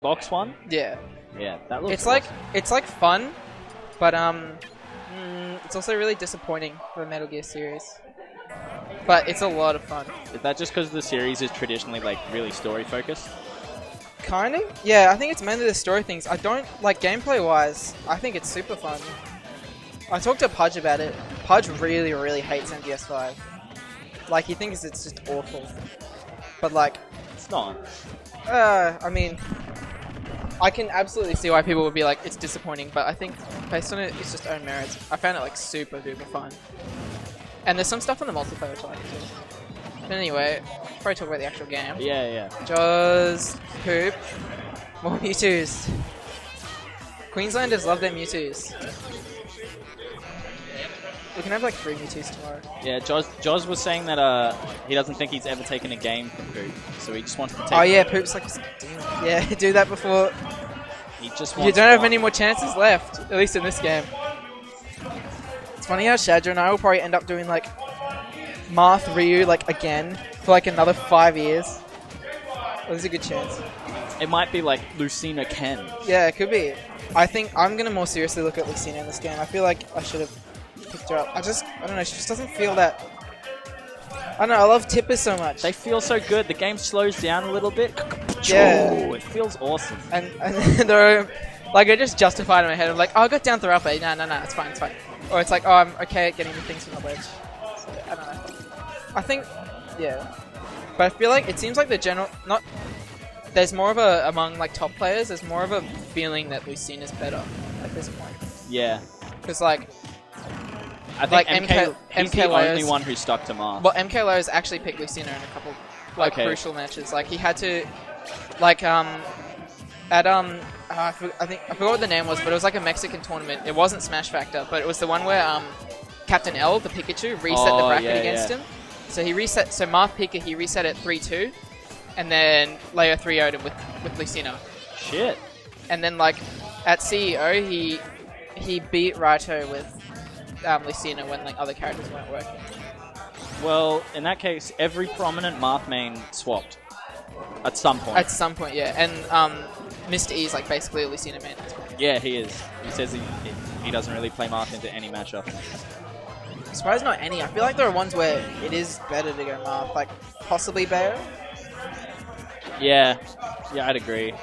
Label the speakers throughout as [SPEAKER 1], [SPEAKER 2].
[SPEAKER 1] box one?
[SPEAKER 2] Yeah.
[SPEAKER 1] Yeah, that looks
[SPEAKER 2] It's like fun, but it's also really disappointing for the Metal Gear series. But it's a lot of fun.
[SPEAKER 1] Is that just because the series is traditionally like really story focused?
[SPEAKER 2] Kind of? Yeah, I think it's mainly the story things. I don't, like, gameplay wise, I think it's super fun. I talked to Pudge about it. Pudge really, really hates MGS5. Like, he thinks it's just awful. But, like...
[SPEAKER 1] It's not.
[SPEAKER 2] I mean... I can absolutely see why people would be like, it's disappointing, but I think, based on its just own merits, I found it, like, super duper fun. And there's some stuff in the multiplayer which I like too. But anyway, probably talk about the actual game.
[SPEAKER 1] Yeah.
[SPEAKER 2] Jaws, Poop, more Mewtwo's. Queenslanders love their Mewtwo's. We can have like 3 Mewtwo's tomorrow.
[SPEAKER 1] Yeah, Jaws was saying that he doesn't think he's ever taken a game from Poop, so he just wants to take.
[SPEAKER 2] Oh yeah, Poop's like, yeah, do that before.
[SPEAKER 1] He just wants.
[SPEAKER 2] You don't have many more chances left, at least in this game. It's funny how Shadra and I will probably end up doing like Marth Ryu like again for like another 5 years. Well, there's a good chance.
[SPEAKER 1] It might be like Lucina Ken.
[SPEAKER 2] Yeah, it could be. I think I'm gonna more seriously look at Lucina in this game. I feel like I should have picked her up. I don't know, she just doesn't feel that... I don't know, I love Tipper so much.
[SPEAKER 1] They feel so good. The game slows down a little bit.
[SPEAKER 2] Yeah.
[SPEAKER 1] It feels awesome.
[SPEAKER 2] And they're... Like, I just justified in my head. I'm like, oh, I got down throw up. No, it's fine, it's fine. Or it's like, oh, I'm okay at getting the things from the ledge. So, I don't know. I think... Yeah. But I feel like it seems like the general... Not... There's more of a... Among, like, top players, there's more of a feeling that Lucina's better at this point.
[SPEAKER 1] Yeah.
[SPEAKER 2] Because, like...
[SPEAKER 1] I think he's the only one who stuck to Marth.
[SPEAKER 2] Well, MK Lowe's actually picked Lucina in a couple like crucial matches. Like he had to, like I forgot what the name was, but it was like a Mexican tournament. It wasn't Smash Factor, but it was the one where Captain L, the Pikachu, reset the bracket against him. So he reset. So Marth Pika he reset at 3-2, and then Leo 3-0'd him with Lucina.
[SPEAKER 1] Shit.
[SPEAKER 2] And then like at CEO he beat Raito with Lucina when like other characters weren't working.
[SPEAKER 1] Well, in that case, every prominent Marth main swapped at some point.
[SPEAKER 2] At some point, yeah. And Mr. E is like basically a Lucina main.
[SPEAKER 1] Yeah, he is. He says he doesn't really play Marth into any matchup.
[SPEAKER 2] I'm surprised not any. I feel like there are ones where it is better to go Marth, like possibly Bayo.
[SPEAKER 1] Yeah, I'd agree.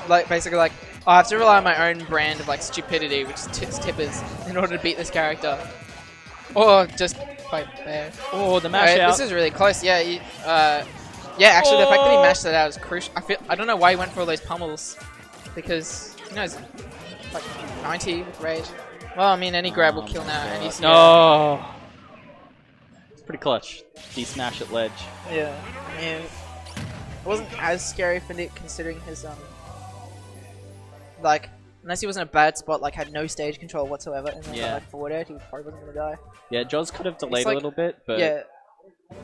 [SPEAKER 2] Like basically like, I have to rely on my own brand of like stupidity, which is tippers, in order to beat this character. Or just play Bayo.
[SPEAKER 1] Oh, the mash out.
[SPEAKER 2] This is really close. Yeah, yeah. Actually, the fact that he mashed that out is crucial. I don't know why he went for all those pummels, because you know he's like 90 with rage. Well, I mean, any grab will kill now, and he's
[SPEAKER 1] no. It's pretty clutch. D-smash at ledge.
[SPEAKER 2] Yeah, and it wasn't as scary for Nick considering his like, unless he was in a bad spot, like had no stage control whatsoever, and then like forward air, he probably wasn't gonna die.
[SPEAKER 1] Yeah, Jaws could have delayed a little bit, but
[SPEAKER 2] yeah.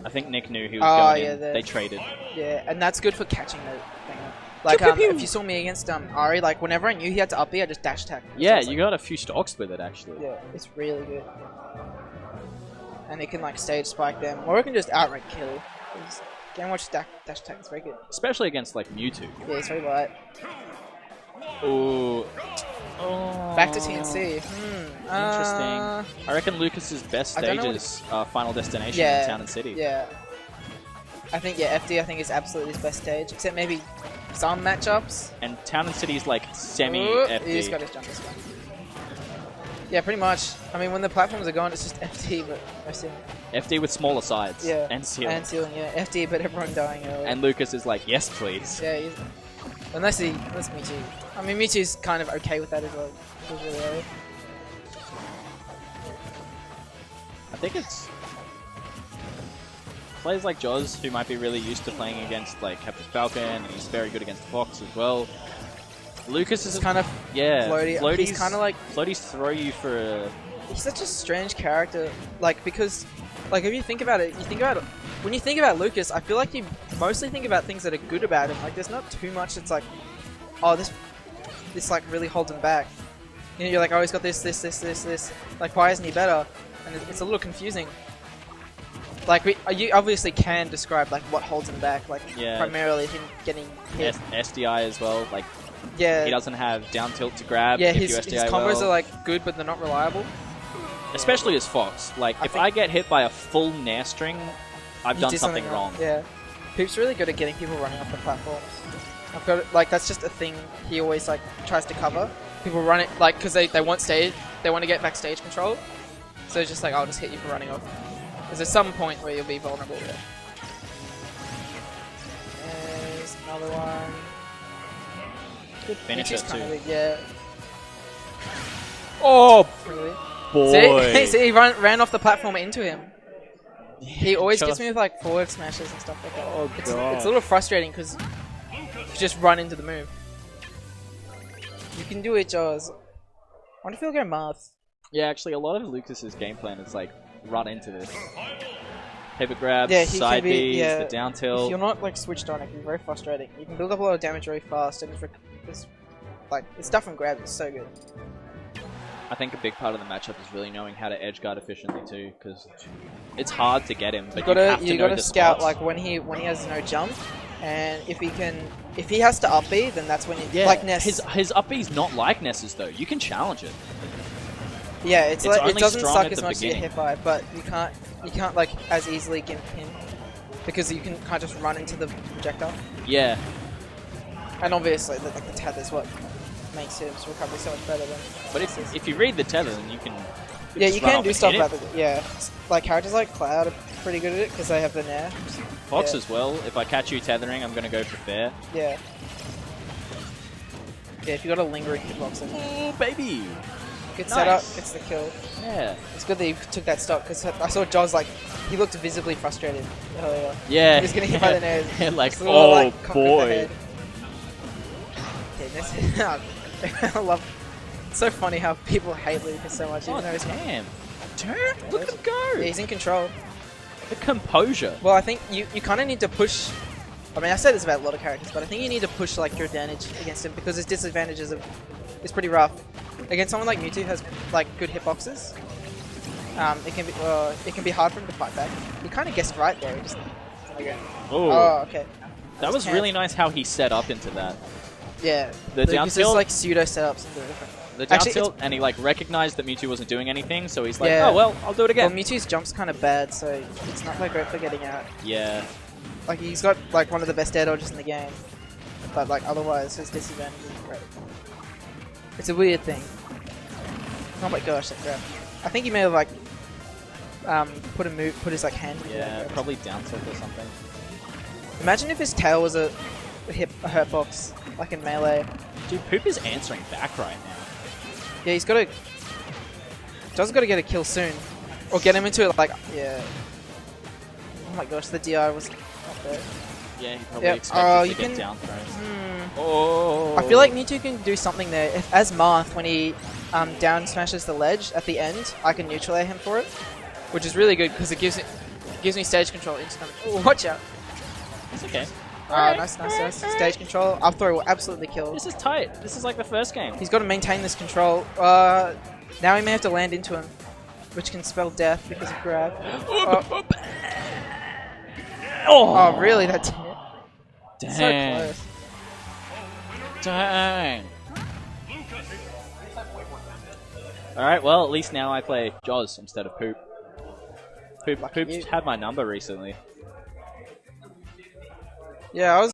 [SPEAKER 1] I think Nick knew he was going in. They traded.
[SPEAKER 2] Yeah, and that's good for catching the thing. Like, if you saw me against Ari, like whenever I knew he had to up B, I just dash attack.
[SPEAKER 1] Yeah, you got a few stocks with it actually.
[SPEAKER 2] Yeah, it's really good. And it can like stage spike them, or it can just outright kill. Game watch dash attack is very good.
[SPEAKER 1] Especially against like Mewtwo.
[SPEAKER 2] Yeah, it's very light.
[SPEAKER 1] Ooh.
[SPEAKER 2] Back to TNC.
[SPEAKER 1] Interesting. I reckon Lucas's best stage is Final Destination in Town and City.
[SPEAKER 2] Yeah. I think FD I think is absolutely his best stage, except maybe some matchups.
[SPEAKER 1] And Town and City is like semi-FD.
[SPEAKER 2] He just got his jump this one. Yeah, pretty much. I mean, when the platforms are gone, it's just FD, but no ceiling.
[SPEAKER 1] FD with smaller sides.
[SPEAKER 2] Yeah.
[SPEAKER 1] And ceiling.
[SPEAKER 2] And ceiling, yeah. FD, but everyone dying early.
[SPEAKER 1] And Lucas is like, yes, please.
[SPEAKER 2] Yeah, unless Mewtwo. I mean, Mewtwo's kind of okay with that as well. Really early.
[SPEAKER 1] I think it's players like Jaws who might be really used to playing against like Captain Falcon, and he's very good against Fox as well. Lucas is kind of floaty. He's kind of like floaties throw you for a...
[SPEAKER 2] He's such a strange character, like because, like if you think about it, when you think about Lucas, I feel like you mostly think about things that are good about him. Like there's not too much that's like, oh this like really holds him back. You know, you're like, oh he's got this. Like why isn't he better? And it's a little confusing. Like, you obviously can describe like what holds him back, like primarily him getting hit.
[SPEAKER 1] SDI as well, like
[SPEAKER 2] Yeah.
[SPEAKER 1] He doesn't have down tilt to grab.
[SPEAKER 2] Yeah,
[SPEAKER 1] if
[SPEAKER 2] his combos
[SPEAKER 1] well.
[SPEAKER 2] are like good, but they're not reliable.
[SPEAKER 1] Especially as Fox. Like, if I get hit by a full Nair string, I've done something wrong.
[SPEAKER 2] Yeah. Poop's really good at getting people running off the platforms. I've got it, like, that's just a thing he always like tries to cover. People run it like because they want to get backstage control. So it's just like, I'll just hit you for running off. Because there's some point where you'll be vulnerable there. There's another one.
[SPEAKER 1] Good finisher too.
[SPEAKER 2] Yeah.
[SPEAKER 1] Oh,
[SPEAKER 2] really?
[SPEAKER 1] boy!
[SPEAKER 2] See, he ran off the platform into him. He always gets me with like forward smashes and stuff like that.
[SPEAKER 1] Oh,
[SPEAKER 2] it's a little frustrating because you just run into the move. You can do it, Jaws. I wonder if he'll go Marth.
[SPEAKER 1] Yeah, actually, a lot of Lucas's game plan is like run into this. Paper grabs,
[SPEAKER 2] yeah,
[SPEAKER 1] side Bs, the down tilt.
[SPEAKER 2] If you're not like switched on, it can be very frustrating. You can build up a lot of damage very fast, and it's like it's stuff and grabs. It's so good.
[SPEAKER 1] I think a big part of the matchup is really knowing how to edge guard efficiently too, because it's hard to get him. But you gotta
[SPEAKER 2] scout like when he has no jump, and if he has to up B, then that's when like Ness.
[SPEAKER 1] His up B's not like Ness's though. You can challenge it.
[SPEAKER 2] Yeah, it's like it doesn't suck as much to get hit by, but you can't like as easily gimp him because you can kind of just run into the projectile.
[SPEAKER 1] Yeah.
[SPEAKER 2] And obviously, the tether is what makes his recovery so much better than.
[SPEAKER 1] But if you read the tether, then you can.
[SPEAKER 2] You can do stuff about it. Yeah, like characters like Cloud are pretty good at it because they have the Nair.
[SPEAKER 1] Fox as well. If I catch you tethering, I'm gonna go for fair.
[SPEAKER 2] Yeah. Yeah, if you got a lingering hitbox.
[SPEAKER 1] Oh baby.
[SPEAKER 2] Good setup, gets the kill.
[SPEAKER 1] Yeah.
[SPEAKER 2] It's good that he took that stock because I saw Jaws like he looked visibly frustrated earlier.
[SPEAKER 1] Yeah.
[SPEAKER 2] He was getting hit by the Nairs.
[SPEAKER 1] Like, oh boy.
[SPEAKER 2] Okay, this I love. It's so funny how people hate Lucas so much. Even though he's
[SPEAKER 1] damn. Look at him go.
[SPEAKER 2] Yeah, he's in control.
[SPEAKER 1] The composure.
[SPEAKER 2] Well, I think you kind of need to push. I mean, I say this about a lot of characters, but I think you need to push like your advantage against him because his disadvantages is pretty rough. Against someone like Mewtwo who has like good hitboxes, it can be hard for him to fight back. He kind of guessed right there. Just okay. Oh, okay.
[SPEAKER 1] That was really nice how he set up into that.
[SPEAKER 2] Yeah.
[SPEAKER 1] The down tilt,
[SPEAKER 2] like pseudo setups.
[SPEAKER 1] The down tilt, and he like recognized that Mewtwo wasn't doing anything, so he's like, oh well, I'll do it again.
[SPEAKER 2] Well, Mewtwo's jump's kind of bad, so it's not that great for getting out.
[SPEAKER 1] Yeah.
[SPEAKER 2] Like he's got like one of the best air dodges in the game, but like otherwise his disadvantage is great. It's a weird thing. Oh my gosh, that grab. I think he may have like put his like hand.
[SPEAKER 1] Yeah, probably down tilt or something.
[SPEAKER 2] Imagine if his tail was a hurtbox, like in Melee.
[SPEAKER 1] Dude, Poop is answering back right now.
[SPEAKER 2] Yeah, he's got to. Just got to get a kill soon, or get him into it. Like, yeah. Oh my gosh, the DI was not there.
[SPEAKER 1] Yeah, he probably expected to get down throws. Oh.
[SPEAKER 2] I feel like Mewtwo can do something there. As Marth, when he down smashes the ledge at the end, I can neutralize him for it, which is really good because it gives me stage control instantly. Oh, watch out!
[SPEAKER 1] It's okay.
[SPEAKER 2] Nice. Stage control. Up throw will absolutely kill.
[SPEAKER 1] This is tight. This is like the first game.
[SPEAKER 2] He's got to maintain this control. Now he may have to land into him, which can spell death because of grab. Oh, really? That's it.
[SPEAKER 1] Dang.
[SPEAKER 2] So close.
[SPEAKER 1] Dang. Alright, well, at least now I play Jaws instead of Poop. Poop's had my number recently.
[SPEAKER 2] Yeah, I was